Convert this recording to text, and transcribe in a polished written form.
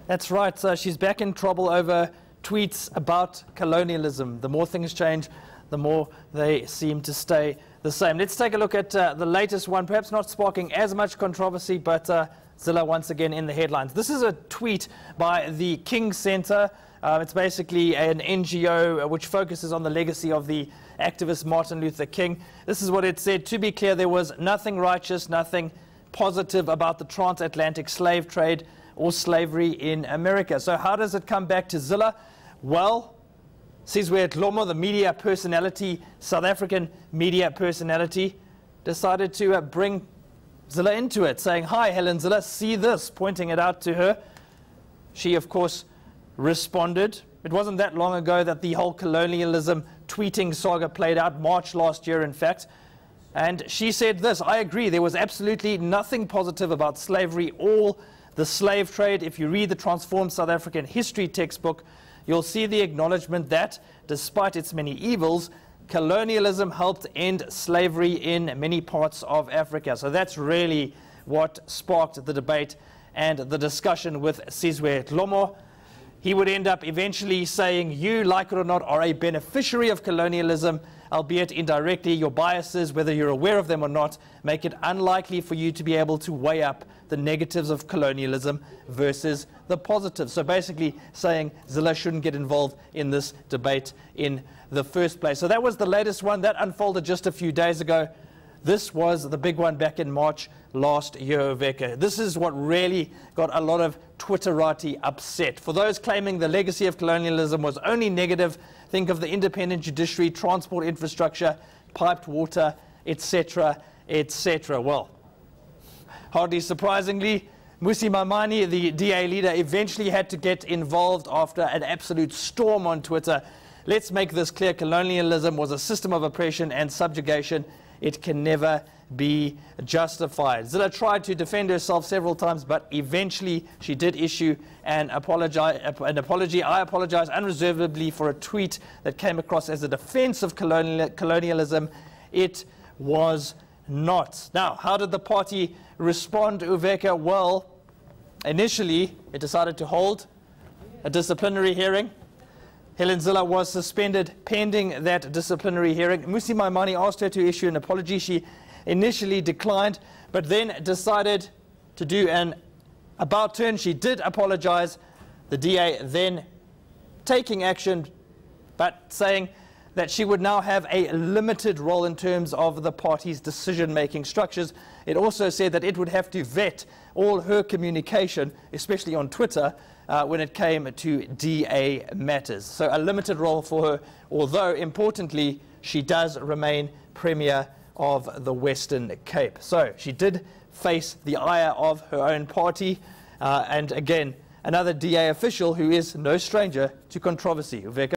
That's right. She's back in trouble over tweets about colonialism. The more things change, the more they seem to stay the same. Let's take a look at the latest one, perhaps not sparking as much controversy, but Zille once again in the headlines. This is a tweet by the King Center. It's basically an NGO which focuses on the legacy of the activist Martin Luther King. This is what it said. To be clear, there was nothing righteous, nothing positive about the transatlantic slave trade or slavery in America. So how does it come back to Zille? Well, Sizwe Dlomo, the media personality, South African media personality, decided to bring Zille into it, saying, "Hi, Helen Zille, see this," pointing it out to her. She, of course, responded. It wasn't that long ago that the whole colonialism tweeting saga played out, March last year, in fact. And she said this: "I agree, there was absolutely nothing positive about slavery or the slave trade. If you read the Transformed South African History textbook, you'll see the acknowledgement that, despite its many evils, colonialism helped end slavery in many parts of Africa." So that's really what sparked the debate and the discussion with Sizwe Dlomo. He would end up eventually saying, "You, like it or not, are a beneficiary of colonialism, albeit indirectly. Your biases, whether you're aware of them or not, make it unlikely for you to be able to weigh up the negatives of colonialism versus the positives." So basically saying Zille shouldn't get involved in this debate in the first place. So that was the latest one. That unfolded just a few days ago. This was the big one back in March last year, Uveka. This is what really got a lot of Twitterati upset. For those claiming the legacy of colonialism was only negative, think of the independent judiciary, transport infrastructure, piped water, etc., etc. Well, hardly surprisingly, Mmusi Maimane, the DA leader, eventually had to get involved after an absolute storm on Twitter. "Let's make this clear. Colonialism was a system of oppression and subjugation. It can never be justified." Zille tried to defend herself several times, but eventually she did issue an apology. "I apologize unreservedly for a tweet that came across as a defense of colonialism. It was not." Now, how did the party respond, Uveka? Well, initially it decided to hold a disciplinary hearing. Helen Zille was suspended pending that disciplinary hearing. Mmusi Maimane asked her to issue an apology. She initially declined, but then decided to do an about turn. She did apologize. The DA then taking action, but saying that she would now have a limited role in terms of the party's decision-making structures. It also said that it would have to vet all her communication, especially on Twitter, when it came to DA matters. So a limited role for her, although importantly, she does remain Premier of the Western Cape. So she did face the ire of her own party, and again, another DA official who is no stranger to controversy. Uveka.